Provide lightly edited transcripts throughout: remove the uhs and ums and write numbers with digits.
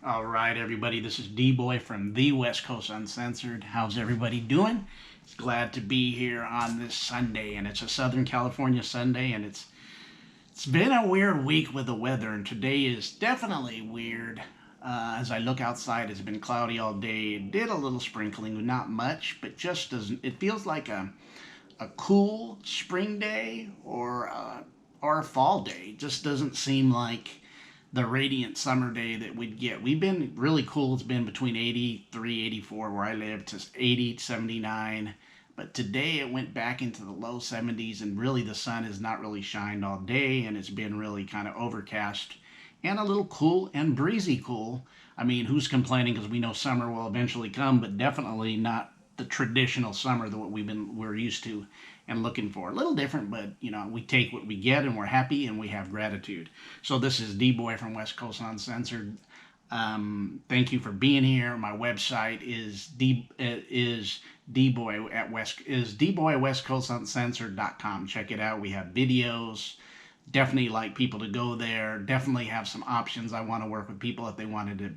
All right, everybody, this is D-Boy from the West Coast Uncensored. How's everybody doing? It's glad to be here on this Sunday, and it's a Southern California Sunday, and it's been a weird week with the weather, and today is definitely weird. As I look outside, it's been cloudy all day. It did a little sprinkling, not much, but just doesn't. It feels like a cool spring day or a fall day. It just doesn't seem like the radiant summer day that we'd get. We've been really cool. It's been between 83, 84 where I live to 80, 79. But today it went back into the low 70s, and really the sun has not really shined all day, and it's been really kind of overcast and a little cool and breezy cool. I mean, who's complaining because we know summer will eventually come, but definitely not the traditional summer that we're used to and looking for. A little different, but we take what we get and we're happy and we have gratitude. So this is D Boy from West Coast Uncensored. Thank you for being here. My website is dboy at west is dboywestcoastuncensored.com. Check it out. We have videos. Definitely like people to go there. Definitely have some options. I want to work with people if they wanted to,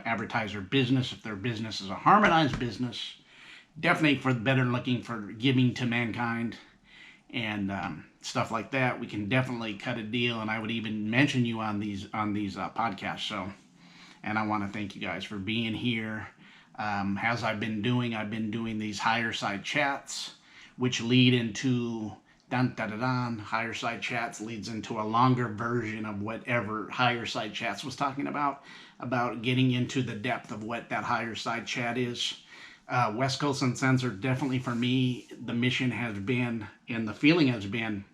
advertise their business. If their business is a harmonized business, definitely for better looking for giving to mankind and stuff like that. We can definitely cut a deal, and I would even mention you on these podcasts. So, and I want to thank you guys for being here. As I've been doing these higher side chats, which lead into dun da da dun. Higher side chats leads into a longer version of whatever higher side chats was talking about getting into the depth of what that higher side chat is. West Coast Uncensored, definitely for me, the mission has been and the feeling has been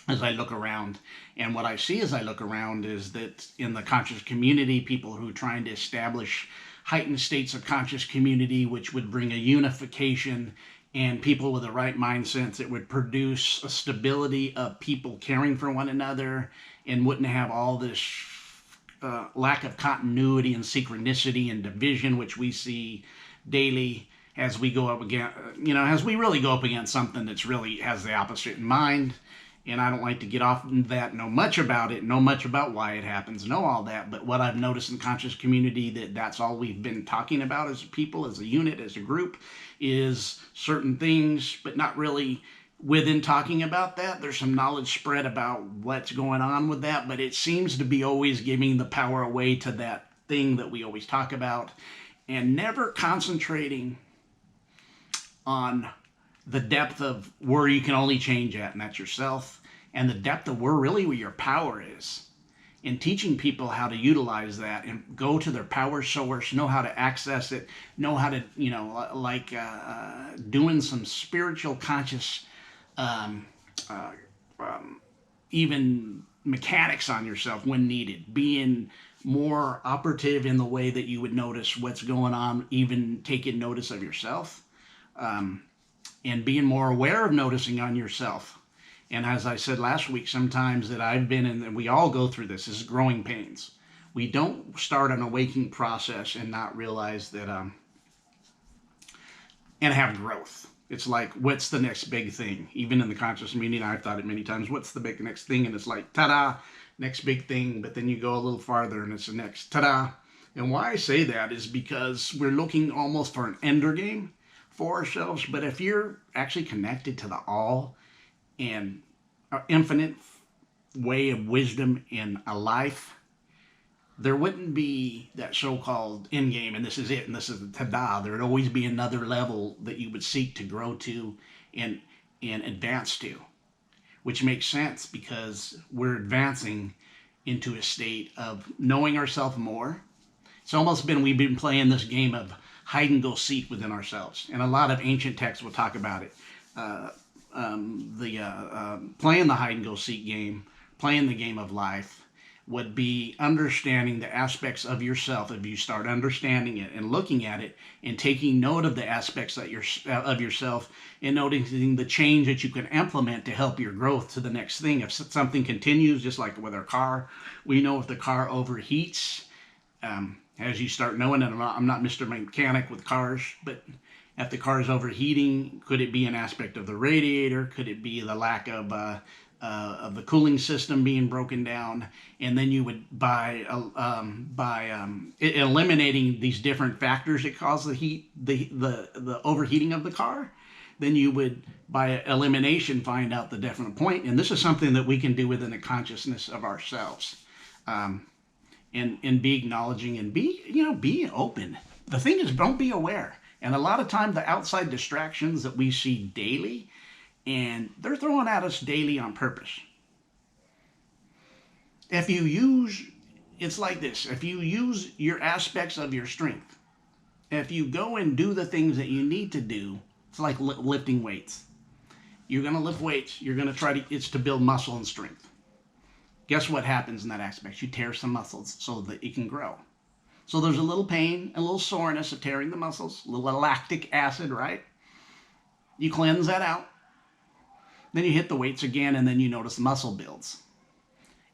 as I look around. And what I see as I look around is that in the conscious community, people who are trying to establish heightened states of conscious community, which would bring a unification and people with the right mindsets, it would produce a stability of people caring for one another and wouldn't have all this lack of continuity and synchronicity and division, which we see daily as we go up against, as we really go up against something that's really has the opposite in mind. And I don't like to get off that, know much about it, know much about why it happens, know all that. But what I've noticed in conscious community, that's all we've been talking about as a people, as a unit, as a group, is certain things, but not really within talking about that. There's some knowledge spread about what's going on with that, but it seems to be always giving the power away to that thing that we always talk about and never concentrating on the depth of where you can only change at, and that's yourself, and the depth of where your power is. And teaching people how to utilize that and go to their power source, know how to access it, know how to, doing some spiritual conscious, um, uh, even mechanics on yourself when needed, being more operative in the way that you would notice what's going on, even taking notice of yourself. And being more aware of noticing on yourself. And as I said last week, sometimes that I've been in, and we all go through this is growing pains. We don't start an awakening process and not realize that, and have growth. It's like, what's the next big thing? Even in the conscious meaning, I've thought it many times, what's the big next thing? And it's like, ta-da, next big thing. But then you go a little farther and it's the next, ta-da. And why I say that is because we're looking almost for an ender game for ourselves. But if you're actually connected to the all and infinite way of wisdom in a life, there wouldn't be that so-called end game and this is it and this is the tada. There would always be another level that you would seek to grow to and advance to, which makes sense because we're advancing into a state of knowing ourselves more. It's almost been we've been playing this game of hide and go seek within ourselves, and a lot of ancient texts will talk about it. Playing the hide and go seek game, playing the game of life, would be understanding the aspects of yourself. If you start understanding it and looking at it and taking note of the aspects that of yourself and noticing the change that you can implement to help your growth to the next thing. If something continues, just like with our car, we know if the car overheats, as you start knowing, and I'm not Mr. Mechanic with cars, but if the car is overheating, could it be an aspect of the radiator? Could it be the lack of of the cooling system being broken down, and then you would eliminating these different factors that cause the heat, the overheating of the car. Then you would, by elimination, find out the definite point. And this is something that we can do within the consciousness of ourselves, and be acknowledging and be open. The thing is, don't be aware. And a lot of time, the outside distractions that we see daily, and they're throwing at us daily on purpose. It's like this, if you use your aspects of your strength, if you go and do the things that you need to do, it's like lifting weights. You're going to lift weights, you're going to it's to build muscle and strength. Guess what happens in that aspect? You tear some muscles so that it can grow. So there's a little pain, a little soreness of tearing the muscles, a little lactic acid, right? You cleanse that out. Then you hit the weights again, and then you notice muscle builds.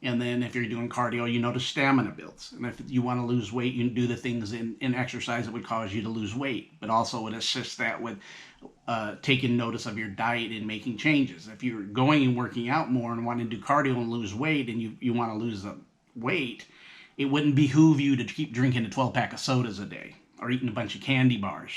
And then if you're doing cardio, you notice stamina builds. And if you want to lose weight, you do the things in exercise that would cause you to lose weight, but also would assist that with taking notice of your diet and making changes. If you're going and working out more and wanting to do cardio and lose weight, and you want to lose the weight, it wouldn't behoove you to keep drinking a 12-pack of sodas a day or eating a bunch of candy bars.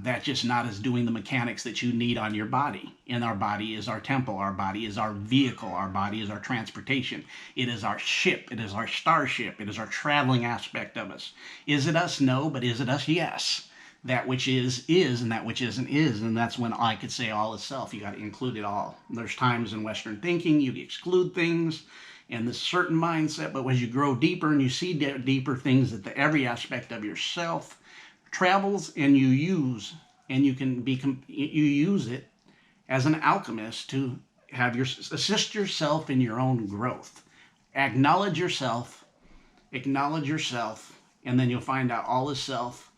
That's just not as doing the mechanics that you need on your body. And our body is our temple. Our body is our vehicle. Our body is our transportation. It is our ship. It is our starship. It is our traveling aspect of us. Is it us? No. But is it us? Yes. That which is, and that which isn't, is. And that's when I could say all is self. You got to include it all. There's times in Western thinking you exclude things and this certain mindset. But as you grow deeper and you see deeper things, that every aspect of yourself travels, and you use, and you use it as an alchemist to assist yourself in your own growth. Acknowledge yourself, and then you'll find out all is self.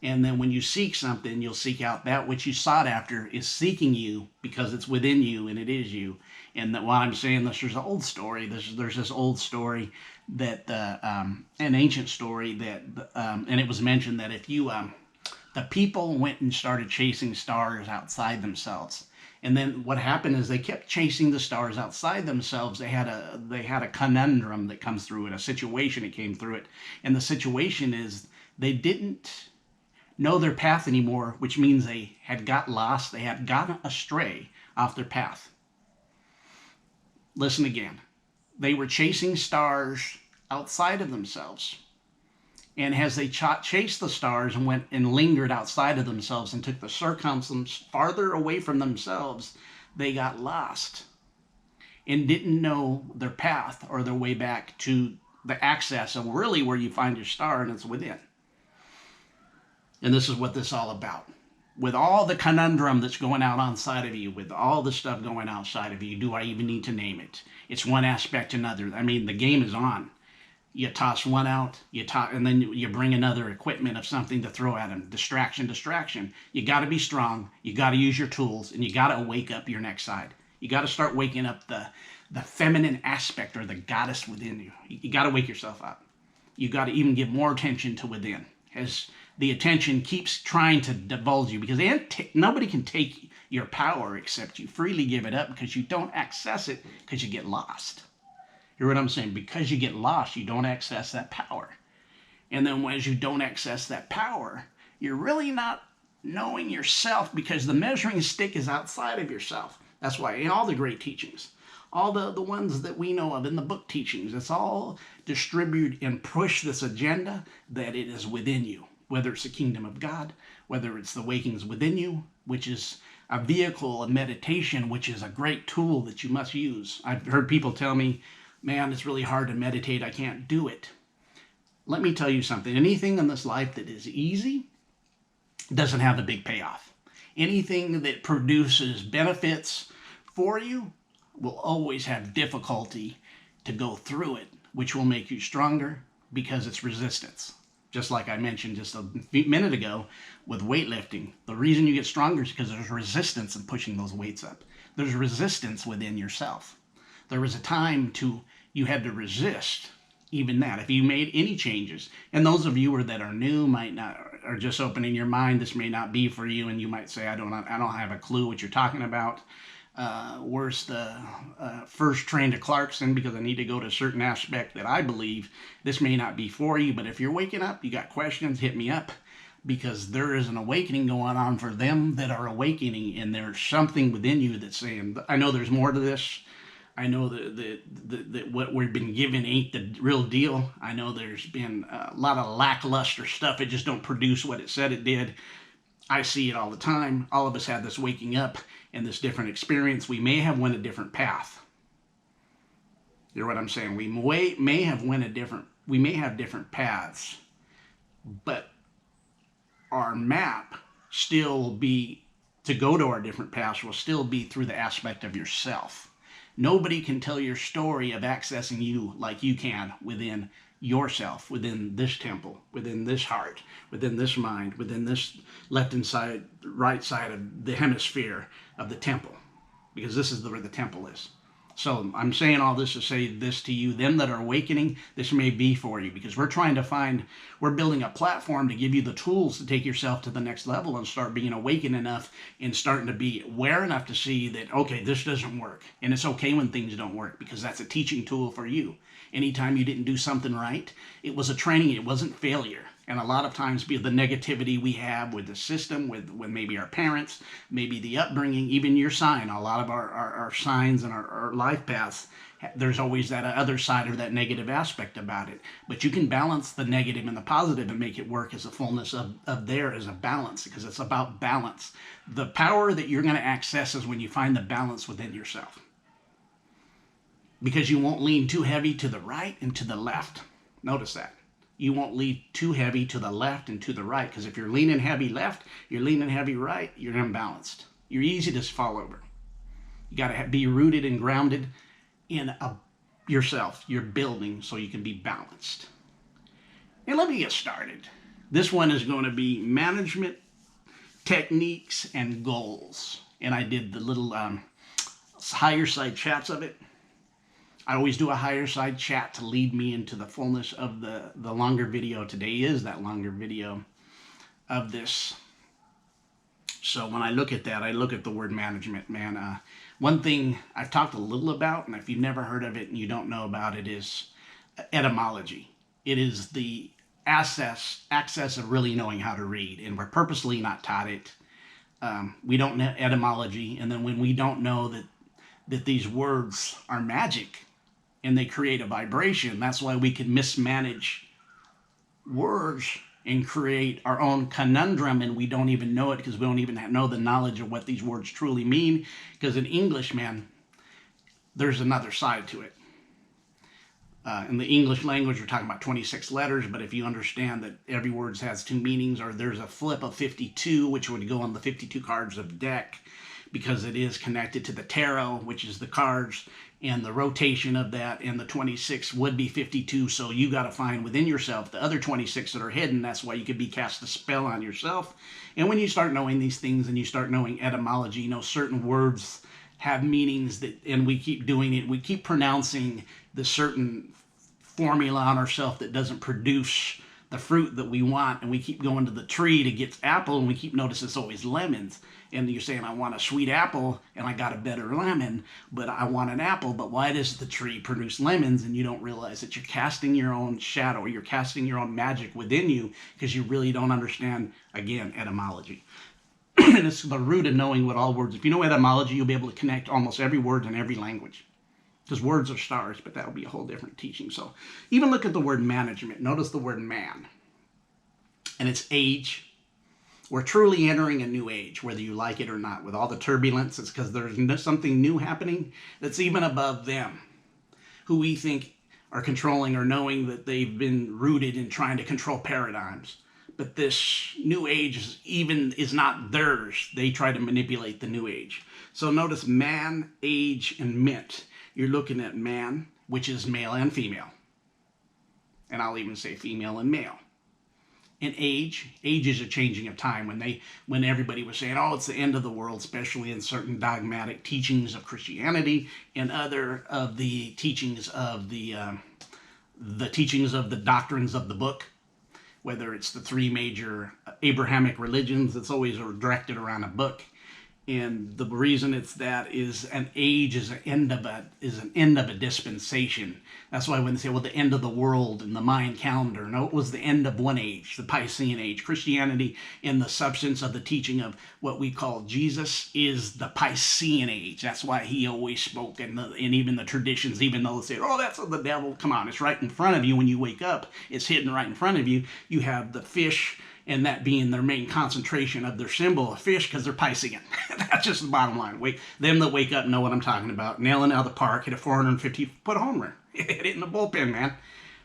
And then when you seek something, you'll seek out that which you sought after is seeking you, because it's within you and it is you. And that while I'm saying this, there's an old story. There's this old story that an ancient story that and it was mentioned that if you the people went and started chasing stars outside themselves, and then what happened is they kept chasing the stars outside themselves. They had a conundrum that comes through it, a situation that came through it, and the situation is they didn't know their path anymore, which means they had got lost. They had gotten astray off their path. Listen again. They were chasing stars outside of themselves. And as they chased the stars and went and lingered outside of themselves and took the circumference farther away from themselves, they got lost and didn't know their path or their way back to the access of really where you find your star, and it's within. And this is what this is all about. With all the conundrum that's going out outside of you, with all the stuff going outside of you, do I even need to name it? It's one aspect to another. I mean, the game is on. You toss one out, and then you bring another equipment of something to throw at them. Distraction. You got to be strong. You got to use your tools, and you got to wake up your next side. You got to start waking up the feminine aspect or the goddess within you. You got to wake yourself up. You got to even give more attention to within, as the attention keeps trying to divulge you, because nobody can take your power except you freely give it up, because you don't access it because you get lost. Hear what I'm saying? Because you get lost, you don't access that power. And then as you don't access that power, you're really not knowing yourself, because the measuring stick is outside of yourself. That's why in all the great teachings, all the ones that we know of in the book teachings, it's all distribute and push this agenda that it is within you. Whether it's the kingdom of God, whether it's the wakings within you, which is a vehicle of meditation, which is a great tool that you must use. I've heard people tell me, man, it's really hard to meditate. I can't do it. Let me tell you something. Anything in this life that is easy doesn't have a big payoff. Anything that produces benefits for you will always have difficulty to go through it, which will make you stronger because it's resistance. Just like I mentioned just a minute ago with weightlifting. The reason you get stronger is because there's resistance in pushing those weights up. There's resistance within yourself. There was a time you had to resist even that. If you made any changes, and those of you that are new are just opening your mind, this may not be for you, and you might say, I don't have a clue what you're talking about. where's the first train to Clarkson, because I need to go to a certain aspect that I believe this may not be for you. But if you're waking up, you got questions, hit me up, because there is an awakening going on for them that are awakening, and there's something within you that's saying, I know there's more to this. I know that what we've been given ain't the real deal. I know there's been a lot of lackluster stuff. It just don't produce what it said it did. I see it all the time. All of us had this waking up and this different experience. We may have went a different path. You know what I'm saying? We may have different paths, but our map still will be, to go to our different paths will still be through the aspect of yourself. Nobody can tell your story of accessing you like you can within yourself, within this temple, within this heart, within this mind, within this left and side, right side of the hemisphere of the temple, because this is where the temple is. So I'm saying all this to say this to you, them that are awakening, this may be for you, because we're building a platform to give you the tools to take yourself to the next level and start being awakened enough and starting to be aware enough to see that, okay, this doesn't work. And it's okay when things don't work, because that's a teaching tool for you. Anytime you didn't do something right, it was a training, it wasn't failure. And a lot of times the negativity we have with the system, with maybe our parents, maybe the upbringing, even your sign, a lot of our signs and our life paths, there's always that other side or that negative aspect about it. But you can balance the negative and the positive and make it work as a fullness of there as a balance, because it's about balance. The power that you're going to access is when you find the balance within yourself. Because you won't lean too heavy to the right and to the left. Notice that. You won't lean too heavy to the left and to the right, because if you're leaning heavy left, you're leaning heavy right, you're imbalanced. You're easy to fall over. You got to be rooted and grounded in yourself, your building, so you can be balanced. And let me get started. This one is going to be management techniques and goals. And I did the little higher side chats of it. I always do a higher side chat to lead me into the fullness of the longer video. Today is that longer video of this. So when I look at that, I look at the word management, man. One thing I've talked a little about, and if you've never heard of it and you don't know about it, is etymology. It is the access of really knowing how to read, and we're purposely not taught it. We don't know etymology, and then when we don't know that these words are magic, and they create a vibration. That's why we can mismanage words and create our own conundrum, and we don't even know it, because we don't even know the knowledge of what these words truly mean. Because in English, man, there's another side to it. In the English language, we're talking about 26 letters, but if you understand that every word has two meanings, or there's a flip of 52, which would go on the 52 cards of the deck, because it is connected to the tarot, which is the cards, and the rotation of that, and the 26 would be 52. So you got to find within yourself the other 26 that are hidden. That's why you could be cast a spell on yourself. And when you start knowing these things and you start knowing etymology, you know, certain words have meanings that, and we keep doing it. We keep pronouncing the certain formula on ourselves that doesn't produce the fruit that we want, and we keep going to the tree to get apple, and we keep noticing it's always lemons. And you're saying, I want a sweet apple, and I got a better lemon, but I want an apple. But why does the tree produce lemons? And you don't realize that you're casting your own shadow, you're casting your own magic within you, because you really don't understand, again, etymology. And it's the root of knowing what all words. If you know etymology, you'll be able to connect almost every word in every language. Because words are stars, but that'll be a whole different teaching. So even look at the word management. Notice the word man. And it's age. We're truly entering a new age, whether you like it or not. With all the turbulence, it's because there's something new happening that's even above them, who we think are controlling or knowing that they've been rooted in trying to control paradigms. But this new age is not theirs. They try to manipulate the new age. So notice man, age, and mint. You're looking at man, which is male and female. And I'll even say female and male. And age is a changing of time. When everybody was saying, oh, it's the end of the world, especially in certain dogmatic teachings of Christianity and other of the teachings of the teachings of the doctrines of the book, whether it's the three major Abrahamic religions, it's always directed around a book. And the reason it's that is an age is an end of a dispensation. That's why when they say, well, the end of the world in the Mayan calendar, no, it was the end of one age, the Piscean age. Christianity, in the substance of the teaching of what we call Jesus, is the Piscean age. That's why he always spoke, and even the traditions, even though they say, oh, that's of the devil. Come on, it's right in front of you when you wake up. It's hidden right in front of you. You have the fish, and that being their main concentration of their symbol of fish, because they're Piscean. That's just the bottom line. Them that wake up know what I'm talking about. Nailing out of the park, hit a 450-foot homer. Hit it in the bullpen, man.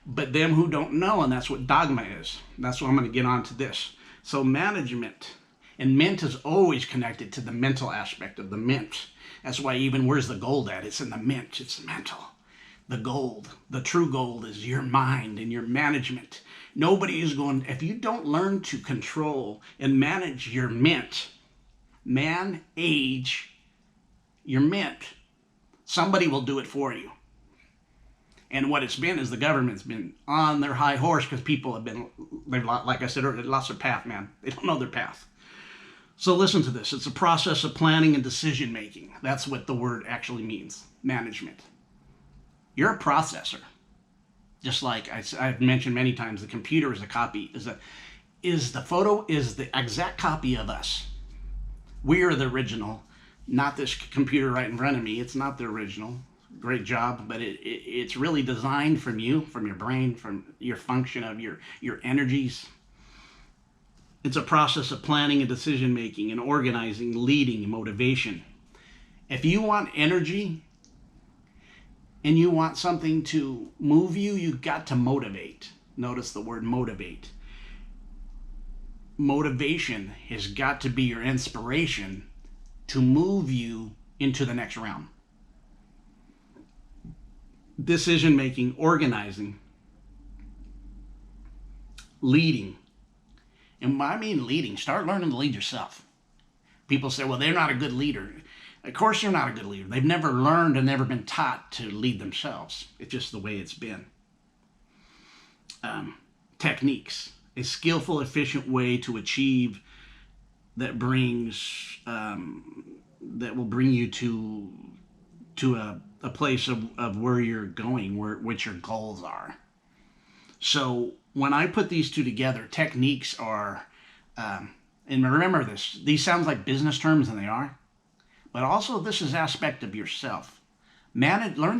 But them who don't know, and that's what dogma is. That's what I'm going to get on to this. So management. And mint is always connected to the mental aspect of the mint. That's why even where's the gold at? It's in the mint. It's mental. The gold, the true gold, is your mind and your management. Nobody is going, if you don't learn to control and manage your mint, your mint, somebody will do it for you. And what it's been is the government's been on their high horse because people have been, like I said earlier, they lost their path, man. They don't know their path. So listen to this. It's a process of planning and decision making. That's what the word actually means, management. You're a processor. Just like I've mentioned many times, the computer is a copy, the photo is the exact copy of us. We are the original, not this computer right in front of me. It's not the original. Great job, but it's really designed from you, from your brain, from your function of your energies. It's a process of planning and decision making and organizing, leading, and motivation. If you want energy, and you want something to move you, you've got to motivate. Notice the word motivate. Motivation has got to be your inspiration to move you into the next round. Decision making, organizing, leading. And when I mean leading, start learning to lead yourself. People say, well, they're not a good leader. Of course they're not a good leader. They've never learned and never been taught to lead themselves. It's just the way it's been. Techniques. A skillful, efficient way to achieve that will bring you to a place of where you're going, what your goals are. So when I put these two together, techniques are, and remember this, these sound like business terms, and they are. But also, this is aspect of yourself. Learn